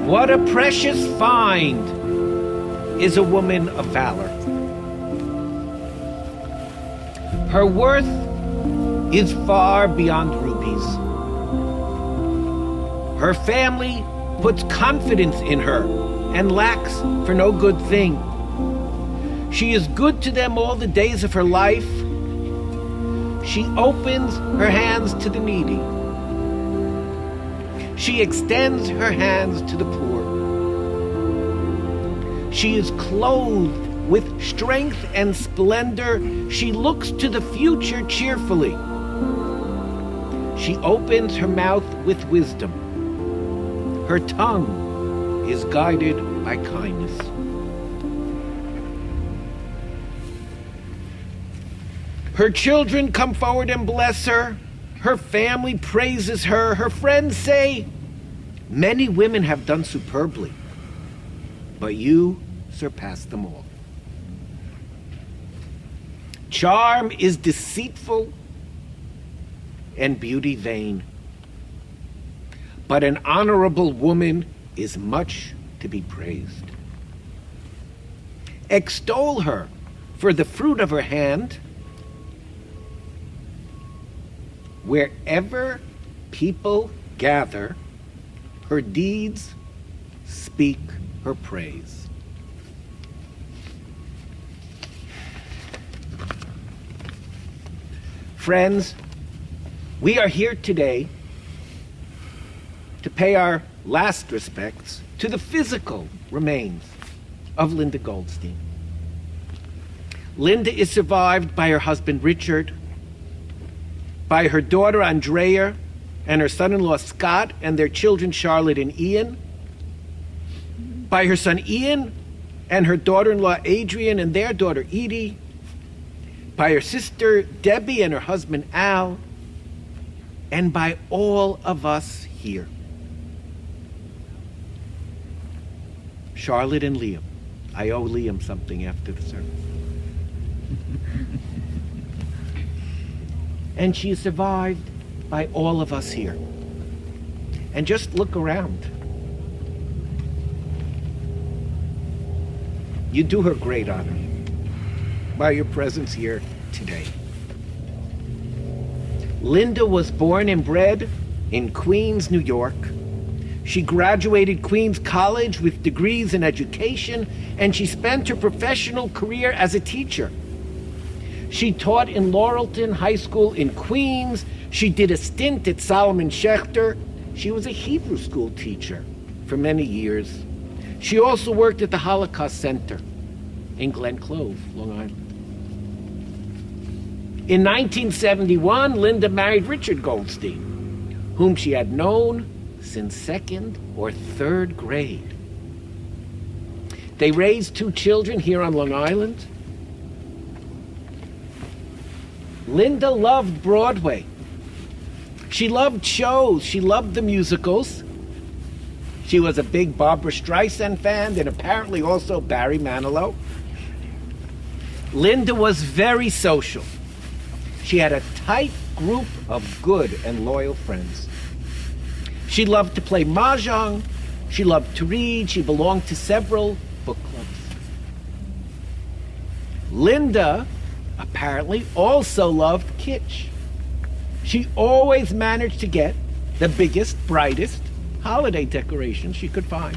What a precious find is a woman of valor. Her worth is far beyond rubies. Her family puts confidence in her and lacks for no good thing. She is good to them all the days of her life. She opens her hands to the needy. She extends her hands to the poor. She is clothed with strength and splendor. She looks to the future cheerfully. She opens her mouth with wisdom. Her tongue is guided by kindness. Her children come forward and bless her. Her family praises her. Her friends say, "Many women have done superbly, but you surpass them all." Charm is deceitful and beauty vain, but an honorable woman is much to be praised. Extol her for the fruit of her hand. Wherever people gather, her deeds speak her praise. Friends, we are here today to pay our last respects to the physical remains of Linda Goldstein. Linda is survived by her husband Richard, by her daughter Andrea and her son-in-law Scott and their children Charlotte and Ian, by her son Ian and her daughter-in-law Adrian and their daughter Edie, by her sister Debbie and her husband Al, and by all of us here. Charlotte and Liam. I owe Liam something after the service. And she is survived by all of us here. And just look around. You do her great honor by your presence here today. Linda was born and bred in Queens, New York. She graduated Queens College with degrees in education, and she spent her professional career as a teacher. She taught in Laurelton High School in Queens. She did a stint at Solomon Schechter. She was a Hebrew school teacher for many years. She also worked at the Holocaust Center in Glen Clove, Long Island. In 1971, Linda married Richard Goldstein, whom she had known since 2nd or 3rd grade. They raised 2 children here on Long Island. Linda loved Broadway. She loved shows. She loved the musicals. She was a big Barbra Streisand fan and apparently also Barry Manilow. Linda was very social. She had a tight group of good and loyal friends. She loved to play mahjong. She loved to read. She belonged to several book clubs. Linda apparently also loved kitsch. She always managed to get the biggest, brightest holiday decorations she could find.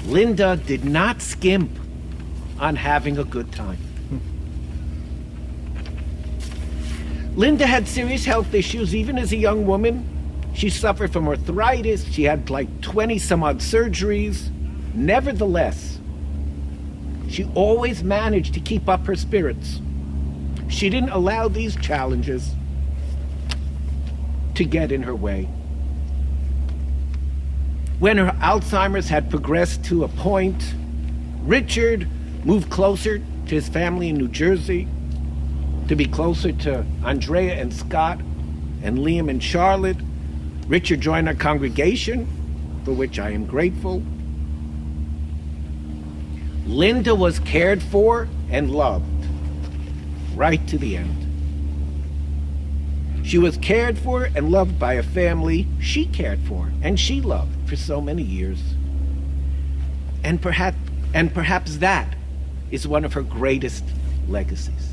Linda did not skimp on having a good time. Linda had serious health issues even as a young woman. She suffered from arthritis. She had like 20 some odd surgeries. Nevertheless, she always managed to keep up her spirits. She didn't allow these challenges to get in her way. When her Alzheimer's had progressed to a point, Richard moved closer to his family in New Jersey, to be closer to Andrea and Scott and Liam and Charlotte. Richard joined our congregation, for which I am grateful. Linda was cared for and loved right to the end. She was cared for and loved by a family she cared for and she loved for so many years. And perhaps that is one of her greatest legacies.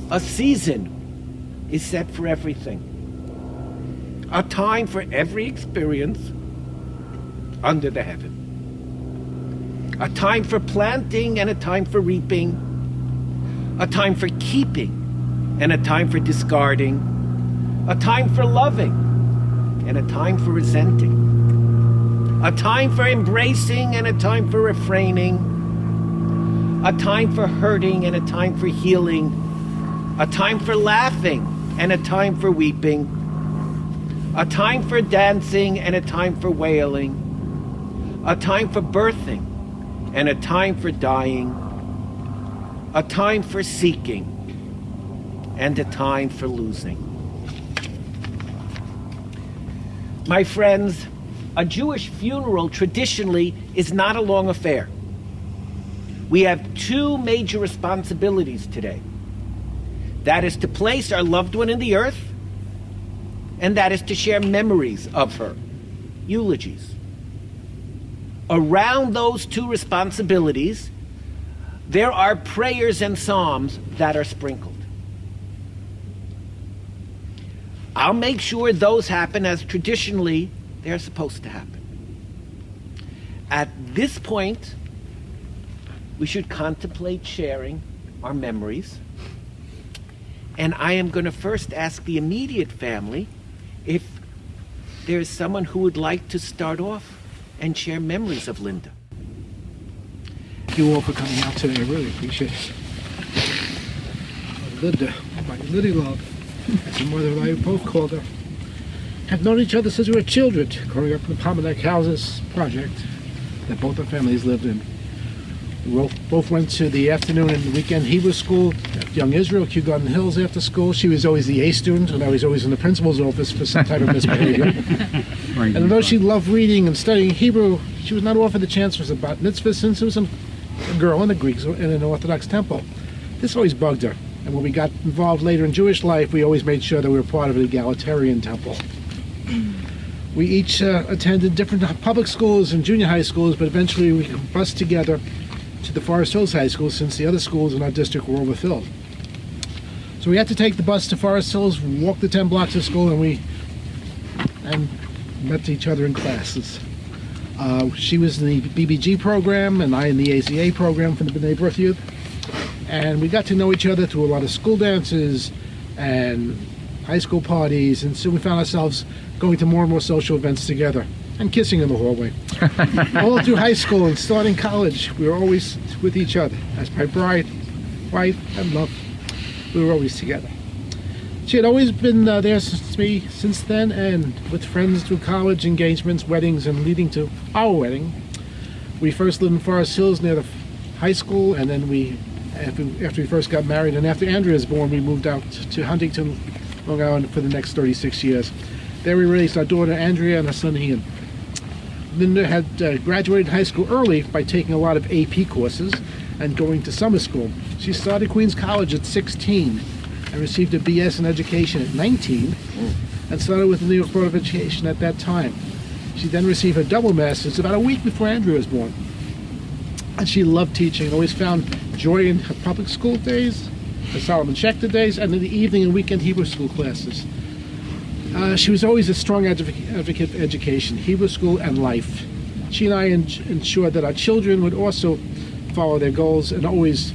A season is set for everything. A time for every experience under the heaven. A time for planting and a time for reaping. A time for keeping and a time for discarding. A time for loving and a time for resenting. A time for embracing and a time for refraining. A time for hurting and a time for healing. A time for laughing and a time for weeping. A time for dancing and a time for wailing. A time for birthing and a time for dying. A time for seeking and a time for losing. My friends, a Jewish funeral traditionally is not a long affair. We have 2 major responsibilities today. That is to place our loved one in the earth, and that is to share memories of her, eulogies. Around those 2 responsibilities, there are prayers and psalms that are sprinkled. I'll make sure those happen as traditionally they're supposed to happen. At this point, we should contemplate sharing our memories. And I am going to first ask the immediate family if there's someone who would like to start off and share memories of Linda. Thank you all for coming out today. I really appreciate it. Linda, my Liddy love, as her mother and I both called her, have known each other since we were children, growing up in the Pollack houses project that both our families lived in. We both went to the afternoon and weekend Hebrew school at Young Israel, Kew Garden Hills after school. She was always the A student, and I was always in the principal's office for some type of misbehavior. And although she loved reading and studying Hebrew, she was not offered the chance for a bat mitzvah since it was a girl in the Greeks in an Orthodox temple. This always bugged her. And when we got involved later in Jewish life, we always made sure that we were part of an egalitarian temple. We each attended different public schools and junior high schools, but eventually we combusted together to the Forest Hills High School since the other schools in our district were overfilled. So we had to take the bus to Forest Hills, walk the 10 blocks to school, and met each other in classes. She was in the BBG program and I in the AZA program for the B'nai B'rith Youth. And we got to know each other through a lot of school dances and high school parties, and soon we found ourselves going to more and more social events together and kissing in the hallway. All through high school and starting college, we were always with each other. As my bride, wife, and love, we were always together. She had always been there since then, and with friends through college, engagements, weddings, and leading to our wedding. We first lived in Forest Hills near the high school, and then after we first got married, and after Andrea was born, we moved out to Huntington, Long Island for the next 36 years. There we raised our daughter Andrea and our son Ian. Linda had graduated high school early by taking a lot of AP courses and going to summer school. She started Queens College at 16 and received a BS in education at 19 and started with the New York Board of Education at that time. She then received her double master's about a week before Andrea was born. And she loved teaching and always found joy in her public school days, her Solomon Schechter days, and in the evening and weekend Hebrew school classes. She was always a strong advocate for education, Hebrew school, and life. She and I ensured that our children would also follow their goals, and always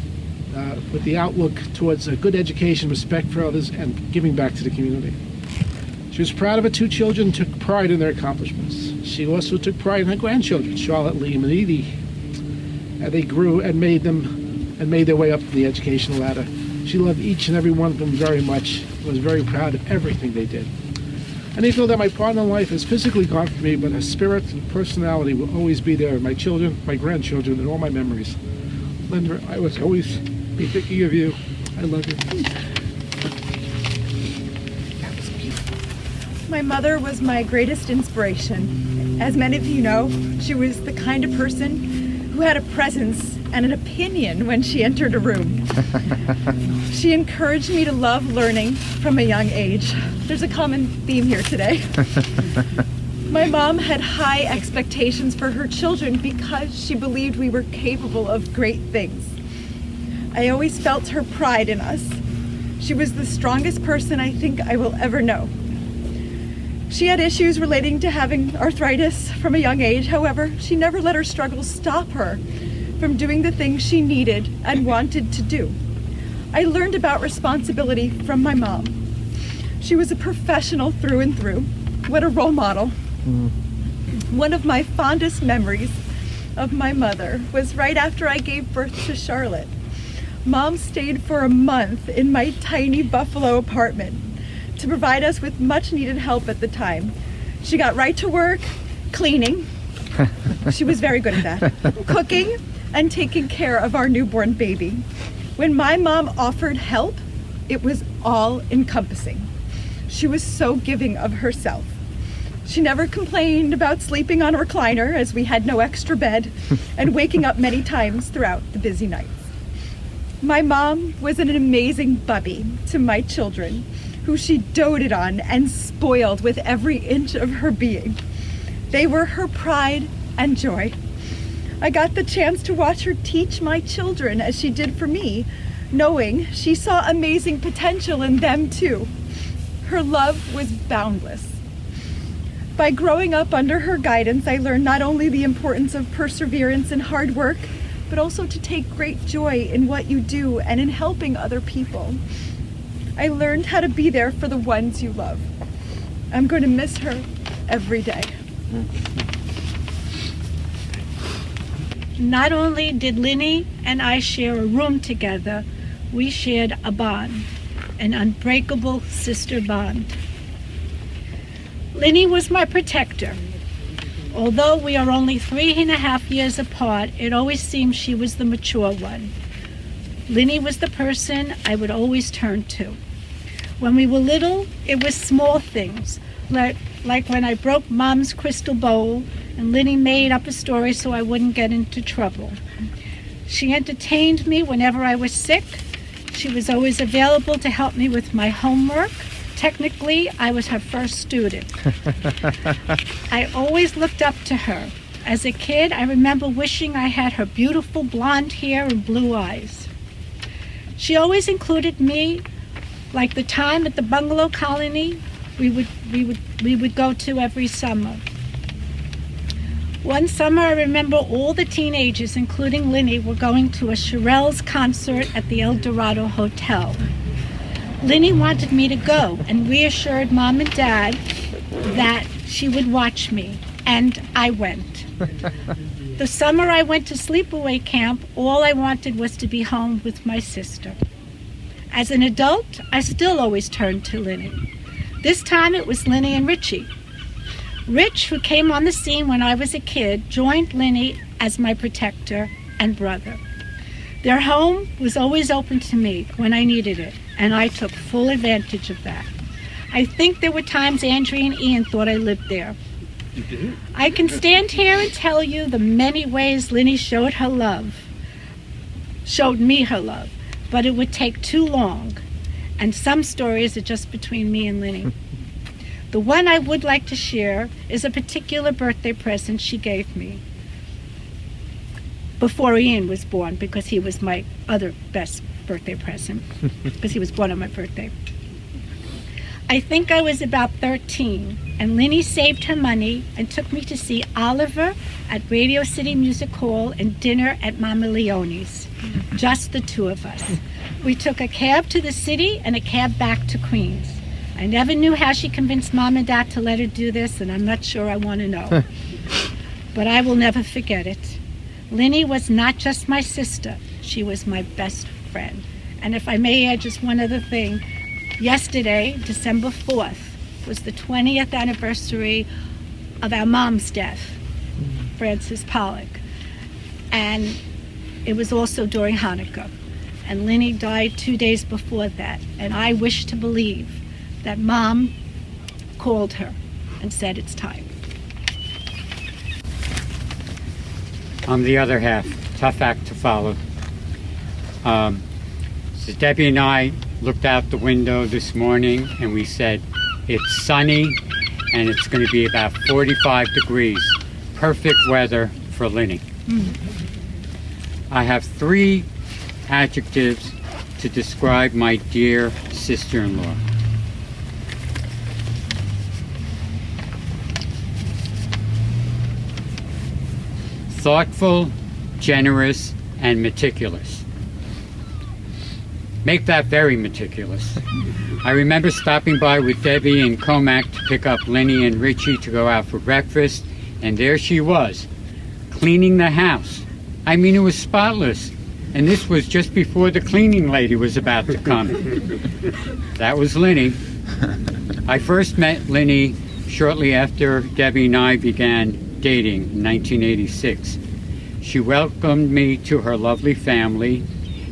with the outlook towards a good education, respect for others, and giving back to the community. She was proud of her two children and took pride in their accomplishments. She also took pride in her grandchildren, Charlotte, Liam, and Edie. They grew and made their way up the educational ladder. She loved each and every one of them very much, was very proud of everything they did. And I feel that my partner in life has physically gone from me, but her spirit and personality will always be there in my children, my grandchildren, and all my memories. Linda, I will always be thinking of you. I love you. My mother was my greatest inspiration. As many of you know, she was the kind of person who had a presence and an opinion when she entered a room. She encouraged me to love learning from a young age. There's a common theme here today. My mom had high expectations for her children because she believed we were capable of great things. I always felt her pride in us. She was the strongest person I think I will ever know. She had issues relating to having arthritis from a young age. However, she never let her struggles stop her from doing the things she needed and wanted to do. I learned about responsibility from my mom. She was a professional through and through. What a role model. One of my fondest memories of my mother was right after I gave birth to Charlotte. Mom stayed for a month in my tiny Buffalo apartment to provide us with much needed help at the time. She got right to work, cleaning. She was very good at that. Cooking and taking care of our newborn baby. When my mom offered help, it was all encompassing. She was so giving of herself. She never complained about sleeping on a recliner as we had no extra bed and waking up many times throughout the busy nights. My mom was an amazing bubby to my children, who she doted on and spoiled with every inch of her being. They were her pride and joy. I got the chance to watch her teach my children as she did for me, knowing she saw amazing potential in them too. Her love was boundless. By growing up under her guidance, I learned not only the importance of perseverance and hard work, but also to take great joy in what you do and in helping other people. I learned how to be there for the ones you love. I'm going to miss her every day. Not only did Linny and I share a room together, we shared a bond, an unbreakable sister bond. Linny was my protector. Although we are only 3.5 years apart, it always seemed she was the mature one. Linny was the person I would always turn to. When we were little, it was small things, like when I broke Mom's crystal bowl and Linny made up a story so I wouldn't get into trouble. She entertained me whenever I was sick. She was always available to help me with my homework. Technically, I was her first student. I always looked up to her. As a kid, I remember wishing I had her beautiful blonde hair and blue eyes. She always included me, like the time at the bungalow colony we would go to every summer. One summer, I remember all the teenagers, including Linny, were going to a Shirelles concert at the El Dorado Hotel. Linny wanted me to go and reassured Mom and Dad that she would watch me, and I went. The summer I went to sleepaway camp, all I wanted was to be home with my sister. As an adult, I still always turned to Linny. This time it was Linny and Richie. Rich, who came on the scene when I was a kid, joined Linny as my protector and brother. Their home was always open to me when I needed it, and I took full advantage of that. I think there were times Andrea and Ian thought I lived there. You did? I can stand here and tell you the many ways Linny showed me her love, but it would take too long, and some stories are just between me and Linny. The one I would like to share is a particular birthday present she gave me before Ian was born, because he was my other best birthday present, because he was born on my birthday. I think I was about 13, and Linny saved her money and took me to see Oliver at Radio City Music Hall and dinner at Mama Leone's, just the two of us. We took a cab to the city and a cab back to Queens. I never knew how she convinced Mom and Dad to let her do this, and I'm not sure I want to know. But I will never forget it. Linny was not just my sister, she was my best friend. And if I may add just one other thing, yesterday, December 4th, was the 20th anniversary of our mom's death, Frances Pollack. And it was also during Hanukkah. And Linny died 2 days before that. And I wish to believe that Mom called her and said it's time. I'm the other half. Tough act to follow. So Debbie and I looked out the window this morning and we said, it's sunny and it's going to be about 45 degrees. Perfect weather for Linny. I have 3 adjectives to describe my dear sister-in-law. Thoughtful, generous, and meticulous. Make that very meticulous. I remember stopping by with Debbie in Comac to pick up Linny and Richie to go out for breakfast, and there she was, cleaning the house. I mean, it was spotless, and this was just before the cleaning lady was about to come. That was Linny. I first met Linny shortly after Debbie and I began dating in 1986. She welcomed me to her lovely family,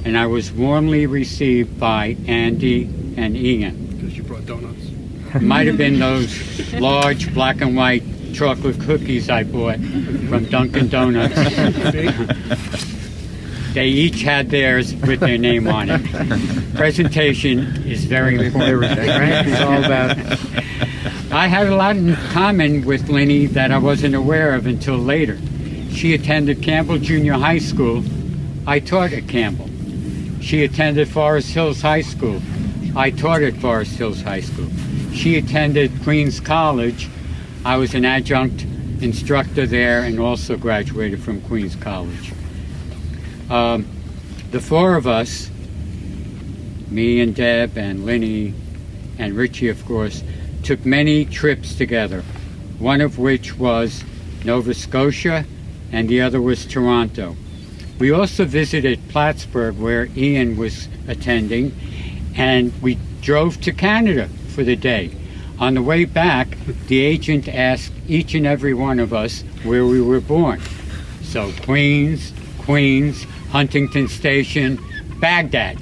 and I was warmly received by Andy and Ian. Because you brought donuts. It might have been those large black and white chocolate cookies I bought from Dunkin' Donuts. They each had theirs with their name on it. Presentation is very important. Right? It's all about. I had a lot in common with Linny that I wasn't aware of until later. She attended Campbell Junior High School. I taught at Campbell. She attended Forest Hills High School. I taught at Forest Hills High School. She attended Queens College. I was an adjunct instructor there and also graduated from Queens College. The 4 of us, me and Deb and Linny and Richie, of course, took many trips together, one of which was Nova Scotia and the other was Toronto. We also visited Plattsburgh, where Ian was attending, and we drove to Canada for the day. On the way back, the agent asked each and every one of us where we were born. So Queens, Huntington Station, Baghdad.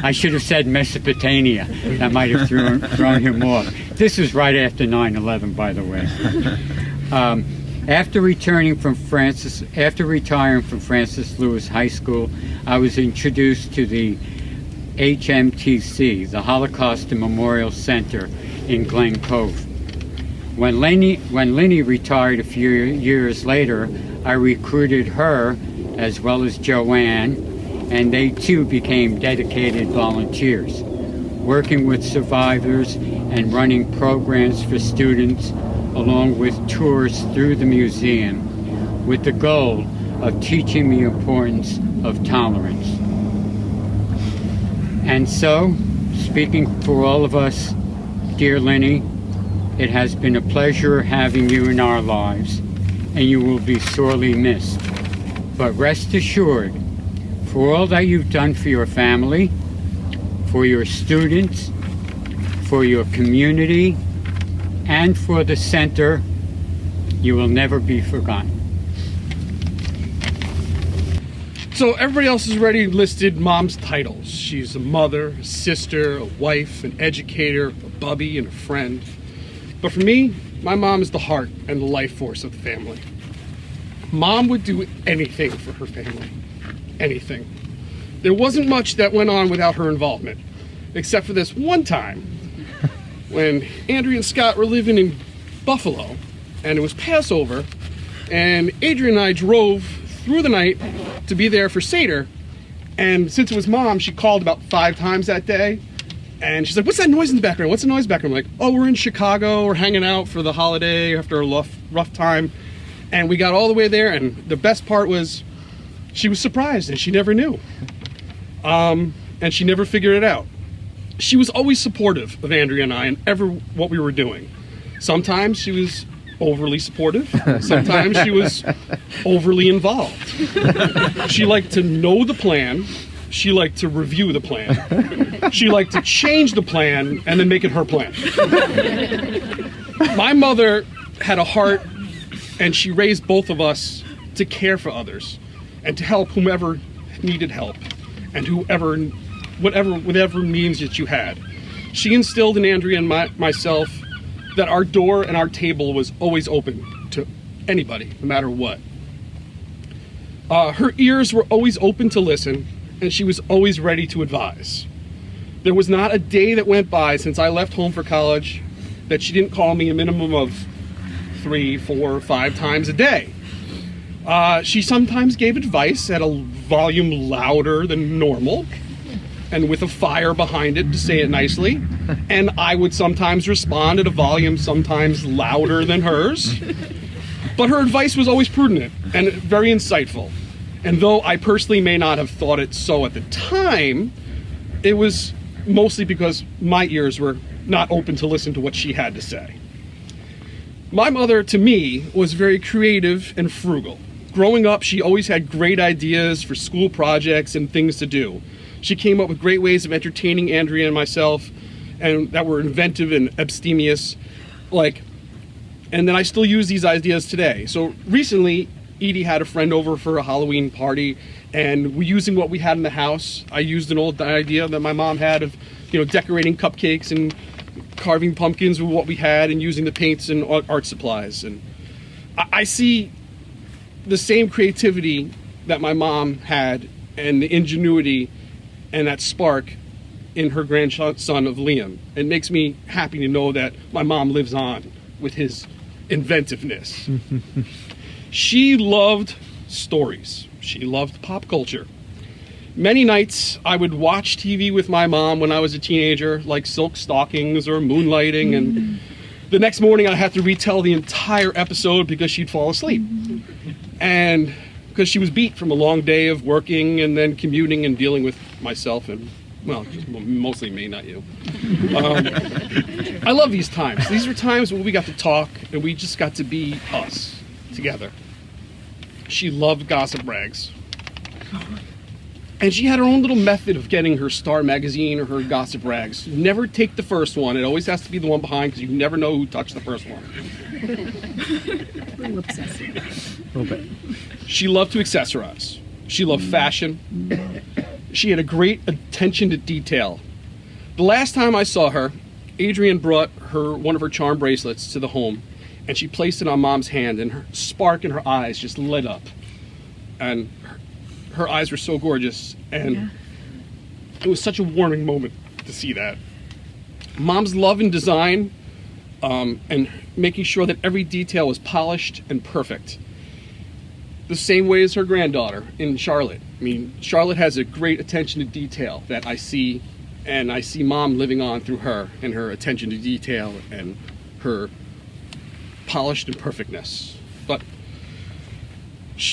I should have said Mesopotamia. That might have thrown him off. This was right after 9/11, by the way. After retiring from Francis Lewis High School, I was introduced to the HMTC, the Holocaust and Memorial Center in Glen Cove. When Lenny retired a few years later, I recruited her as well as Joanne, and they too became dedicated volunteers, working with survivors and running programs for students, along with tours through the museum, with the goal of teaching the importance of tolerance. And so, speaking for all of us, dear Lenny, it has been a pleasure having you in our lives, and you will be sorely missed. But rest assured, for all that you've done for your family, for your students, for your community, and for the center, you will never be forgotten. So everybody else has already listed Mom's titles. She's a mother, a sister, a wife, an educator, a bubby, and a friend. But for me, my mom is the heart and the life force of the family. Mom would do anything for her family. Anything. There wasn't much that went on without her involvement, except for this one time when Andrea and Scott were living in Buffalo, and it was Passover, and Adrian and I drove through the night to be there for Seder, and since it was Mom, she called about 5 times that day, and she's like, what's that noise in the background? What's the noise background? I'm like, oh, we're in Chicago, we're hanging out for the holiday after a rough time, and we got all the way there, and the best part was she was surprised, and she never knew, and she never figured it out. She was always supportive of Andrea and I and what we were doing. Sometimes she was overly supportive. Sometimes she was overly involved. She liked to know the plan. She liked to review the plan. She liked to change the plan and then make it her plan. My mother had a heart, and she raised both of us to care for others and to help whomever needed help and whatever means that you had. She instilled in Andrea and myself that our door and our table was always open to anybody, no matter what. Her ears were always open to listen, and she was always ready to advise. There was not a day that went by since I left home for college that she didn't call me a minimum of 3, 4, 5 times a day. She sometimes gave advice at a volume louder than normal, and with a fire behind it, to say it nicely. And I would sometimes respond at a volume sometimes louder than hers. But her advice was always prudent and very insightful. And though I personally may not have thought it so at the time, it was mostly because my ears were not open to listen to what she had to say. My mother, to me, was very creative and frugal. Growing up, she always had great ideas for school projects and things to do. She came up with great ways of entertaining Andrea and myself, and that were inventive and abstemious, and then I still use these ideas today. So recently, Edie had a friend over for a Halloween party, and we're using what we had in the house. I used an old idea that my mom had of, decorating cupcakes and carving pumpkins with what we had and using the paints and art supplies. And I see the same creativity that my mom had and the ingenuity and that spark in her grandson of Liam. It makes me happy to know that my mom lives on with his inventiveness. She loved stories. She loved pop culture. Many nights I would watch TV with my mom when I was a teenager, like Silk Stockings or Moonlighting, and the next morning I had to retell the entire episode because she'd fall asleep. And because she was beat from a long day of working and then commuting and dealing with myself and, mostly me, not you. I love these times. These were times when we got to talk and we just got to be us together. She loved gossip rags. And she had her own little method of getting her Star magazine or her gossip rags. Never take the first one. It always has to be the one behind because you never know who touched the first one. A little obsessive. A little bit. She loved to accessorize. She loved fashion. She had a great attention to detail. The last time I saw her, Adrian brought one of her charm bracelets to the home, and she placed it on Mom's hand, and her spark in her eyes just lit up. And her eyes were so gorgeous, and it was such a warming moment to see that. Mom's love and design and making sure that every detail was polished and perfect. The same way as her granddaughter in Charlotte. I mean, Charlotte has a great attention to detail that I see, and I see Mom living on through her and her attention to detail and her polished and perfectness. But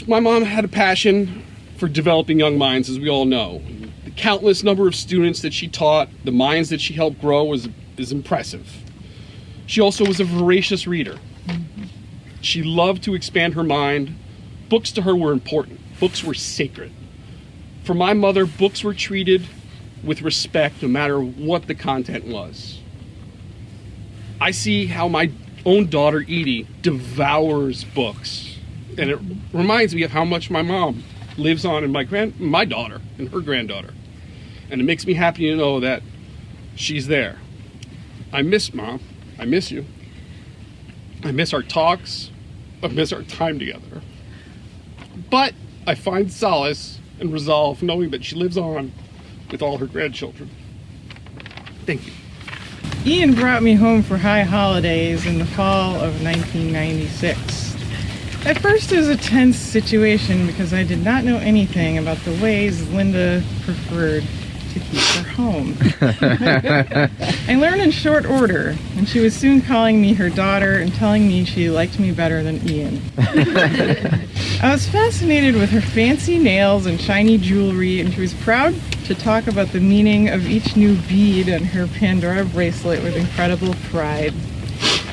my mom had a passion for developing young minds, as we all know. The countless number of students that she taught, the minds that she helped grow is impressive. She also was a voracious reader. She loved to expand her mind. Books to her were important. Books were sacred. For my mother, books were treated with respect no matter what the content was. I see how my own daughter, Edie, devours books. And it reminds me of how much my mom lives on in my daughter and her granddaughter. And it makes me happy to know that she's there. I miss Mom. I miss you. I miss our talks. I miss our time together. But I find solace and resolve knowing that she lives on with all her grandchildren. Thank you. Ian brought me home for high holidays in the fall of 1996. At first it was a tense situation because I did not know anything about the ways Linda preferred to keep her home. I learned in short order, and she was soon calling me her daughter and telling me she liked me better than Ian. I was fascinated with her fancy nails and shiny jewelry, and she was proud to talk about the meaning of each new bead on her Pandora bracelet with incredible pride.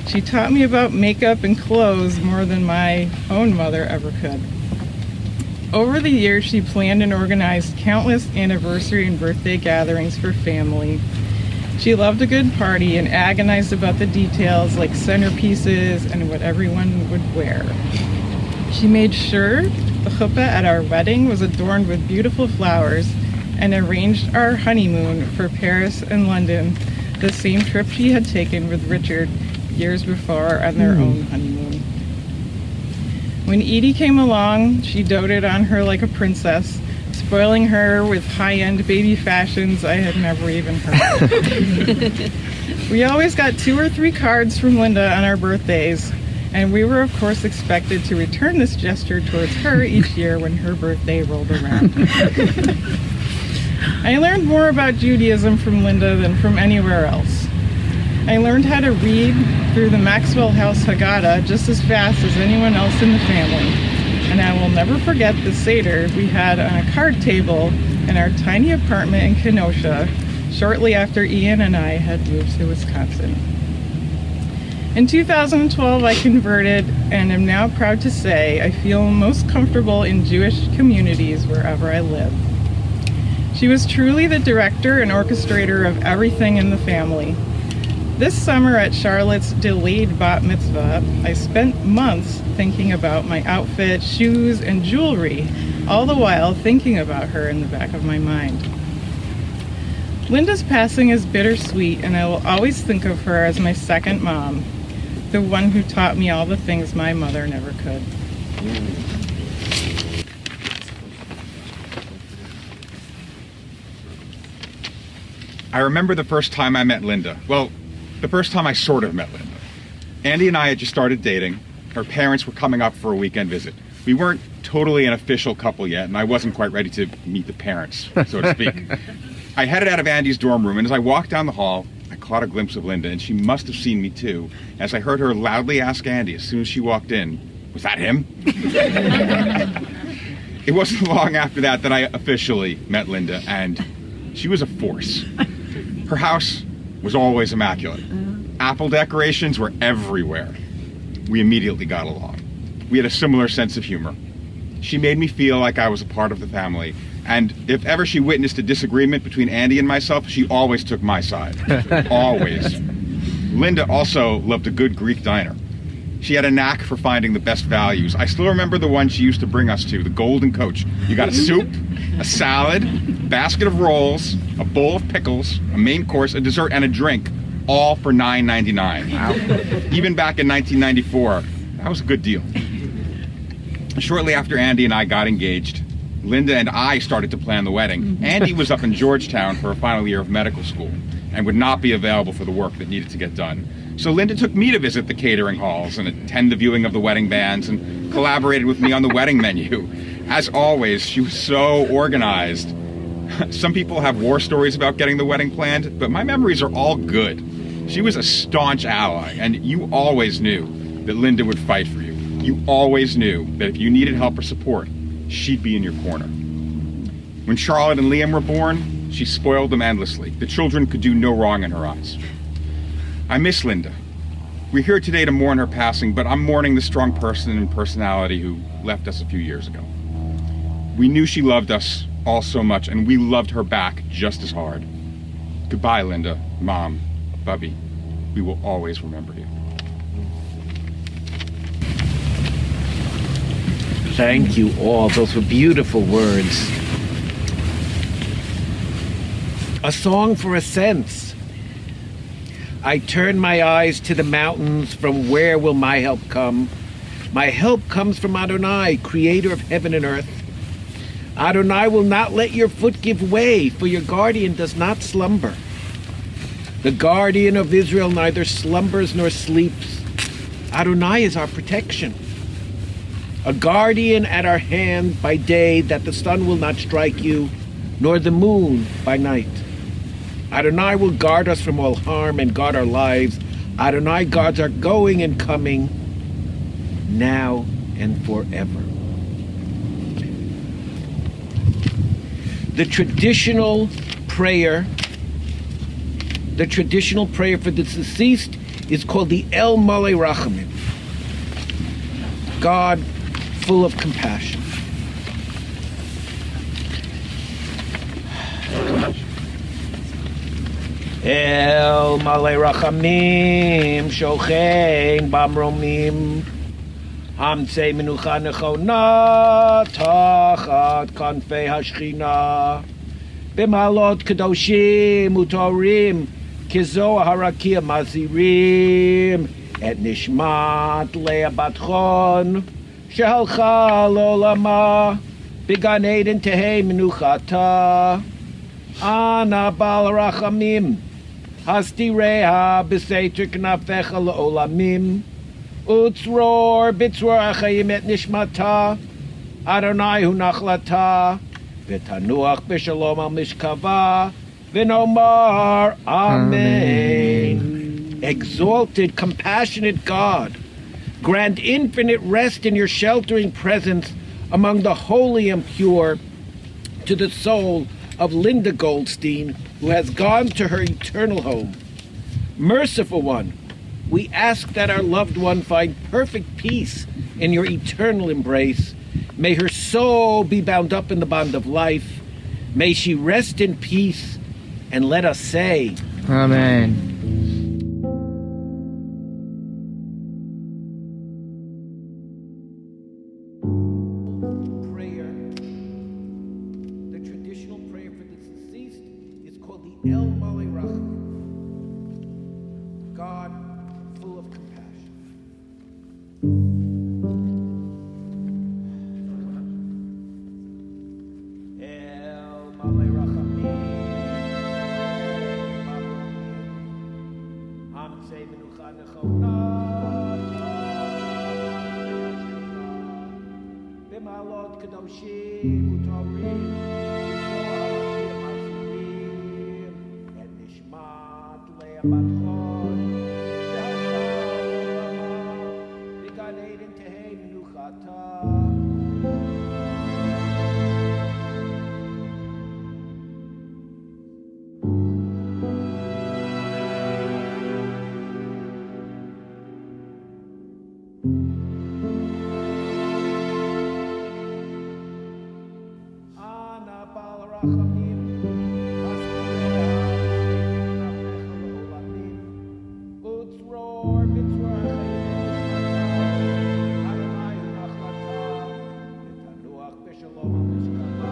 She taught me about makeup and clothes more than my own mother ever could. Over the years, she planned and organized countless anniversary and birthday gatherings for family. She loved a good party and agonized about the details like centerpieces and what everyone would wear. She made sure the chuppah at our wedding was adorned with beautiful flowers and arranged our honeymoon for Paris and London, the same trip she had taken with Richard years before on their own honeymoon. When Edie came along, she doted on her like a princess, spoiling her with high-end baby fashions I had never even heard of. We always got 2 or 3 cards from Linda on our birthdays, and we were of course expected to return this gesture towards her each year when her birthday rolled around. I learned more about Judaism from Linda than from anywhere else. I learned how to read through the Maxwell House Haggadah just as fast as anyone else in the family, and I will never forget the Seder we had on a card table in our tiny apartment in Kenosha shortly after Ian and I had moved to Wisconsin. In 2012, I converted and am now proud to say I feel most comfortable in Jewish communities wherever I live. She was truly the director and orchestrator of everything in the family. This summer at Charlotte's delayed bat mitzvah, I spent months thinking about my outfit, shoes, and jewelry, all the while thinking about her in the back of my mind. Linda's passing is bittersweet, and I will always think of her as my second mom, the one who taught me all the things my mother never could. I remember the first time I met Linda. Well, the first time I sort of met Linda. Andy and I had just started dating. Her parents were coming up for a weekend visit. We weren't totally an official couple yet, and I wasn't quite ready to meet the parents, so to speak. I headed out of Andy's dorm room, and as I walked down the hall, I caught a glimpse of Linda, and she must have seen me too, as I heard her loudly ask Andy as soon as she walked in, "Was that him?" It wasn't long after that I officially met Linda, and she was a force. Her house was always immaculate. Apple decorations were everywhere. We immediately got along. We had a similar sense of humor. She made me feel like I was a part of the family, and if ever she witnessed a disagreement between Andy and myself, she always took my side. Always. Linda also loved a good Greek diner. She had a knack for finding the best values. I still remember the one she used to bring us to, the Golden Coach. You got a soup, a salad, basket of rolls, a bowl of pickles, a main course, a dessert, and a drink, all for $9.99. Wow. Even back in 1994, that was a good deal. Shortly after Andy and I got engaged, Linda and I started to plan the wedding. Andy was up in Georgetown for a final year of medical school and would not be available for the work that needed to get done. So Linda took me to visit the catering halls and attend the viewing of the wedding bands and collaborated with me on the wedding menu. As always, she was so organized. Some people have war stories about getting the wedding planned, but my memories are all good. She was a staunch ally, and you always knew that Linda would fight for you. You always knew that if you needed help or support, she'd be in your corner. When Charlotte and Liam were born, she spoiled them endlessly. The children could do no wrong in her eyes. I miss Linda. We're here today to mourn her passing, but I'm mourning the strong person and personality who left us a few years ago. We knew she loved us all so much, and we loved her back just as hard. Goodbye, Linda, Mom, Bubby. We will always remember you. Thank you all. Those were beautiful words. A song for ascents. I turn my eyes to the mountains. From where will my help come? My help comes from Adonai, creator of heaven and earth. Adonai will not let your foot give way, for your guardian does not slumber. The guardian of Israel neither slumbers nor sleeps. Adonai is our protection. A guardian at our hand by day, that the sun will not strike you, nor the moon by night. Adonai will guard us from all harm and guard our lives. Adonai guards our going and coming, now and forever. The traditional prayer for the deceased is called the El Malei Rachamim. God full of compassion. El Malei Rachamim Shochein Bamromim Hamtzei Menucha Nechona Tachat Kanfei Hashchina B'malot Kedoshim Utorim Kizo Harakia Mazirim Et Nishmat Leah Batchon Shehalcha Lolama B'Gan Eden Tehei Menuchata Ana Bal Rachamim Hastireha B'Seiter Knafecha Le'olamim Utzror Bitzror Achayim Et Nishmata Adonai Hu Nachlata V'Tanuach B'Shalom Al Mishkava V'Nomar Amen. Exalted, compassionate God, grant infinite rest in your sheltering presence among the holy and pure to the soul of Linda Goldstein, who has gone to her eternal home. Merciful One, we ask that our loved one find perfect peace in your eternal embrace. May her soul be bound up in the bond of life. May she rest in peace, and let us say, Amen. the traditional prayer for the deceased is called the El Malei Rachamim. God full of compassion. El Malei Rachamim. Hamtzei Menucha Nechona. B'malot Kedoshim Utorim. Et Nishmat Leah Batchon. B'Gan Eden Tehei Menuchata. Ana Bal Rachamim. Utzror Bitzror Adonai Hu Nachlata V'Tanuach B'Shalom Al Mishkava.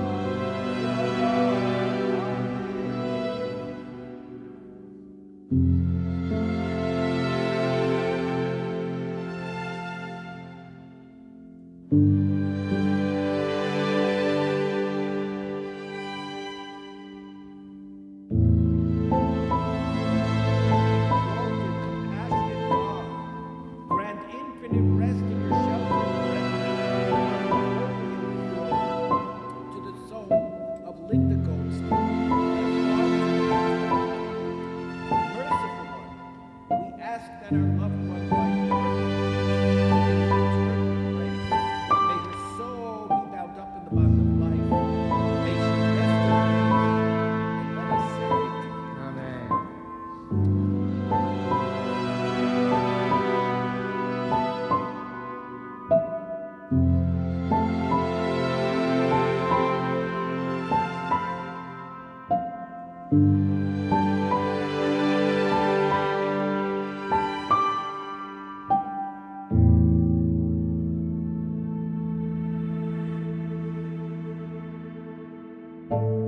you.